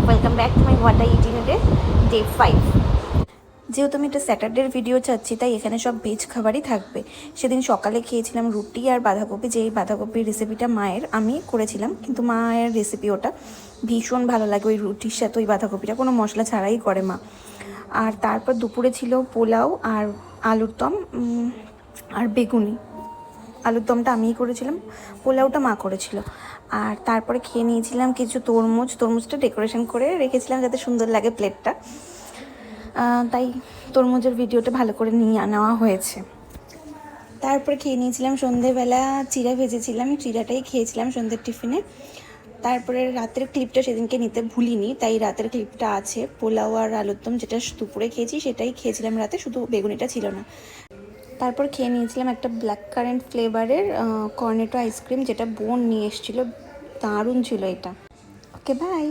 Welcome back to my what I eating day 5। যেহেতু আমি একটা স্যাটারডের ভিডিও চাচ্ছি, তাই এখানে সব ভেজ খাবারই থাকবে। সেদিন সকালে খেয়েছিলাম রুটি আর বাঁধাকপি, যেই বাঁধাকপির রেসিপিটা মায়ের, আমি করেছিলাম, কিন্তু মায়ের রেসিপি ওটা ভীষণ ভালো লাগে। ওই রুটির সাথে ওই বাঁধাকপিটা কোনো মশলা ছাড়াই করে মা। আর তারপর দুপুরে ছিল পোলাও আর আলুর দম আর বেগুনি। আলুর দমটা আমিই করেছিলাম, পোলাওটা মা করেছিল। আর তারপরে খেয়ে নিয়েছিলাম কিছু তরমুজটা ডেকোরেশন করে রেখেছিলাম যাতে সুন্দর লাগে প্লেটটা, তাই তরমুজের ভিডিওটা ভালো করে নিয়ে নেওয়া হয়েছে। তারপরে খেয়ে নিয়েছিলাম সন্ধেবেলা চিড়া ভেজেছিলাম, চিড়াটাই খেয়েছিলাম সন্ধ্যের টিফিনে। তারপরে রাতের ক্লিপটা সেদিনকে নিতে ভুলিনি, তাই রাতের ক্লিপটা আছে। পোলাও আর আলুর দম যেটা দুপুরে খেয়েছি সেটাই খেয়েছিলাম রাতে, শুধু বেগুনিটা ছিল না। তারপর খেয়ে নিয়েছিলাম একটা ব্ল্যাক কারেন্ট ফ্লেভারের কর্নেটো আইসক্রিম, যেটা বোন নিয়ে এসেছিলো, দারুণ ছিল এটা। ওকে, বাই।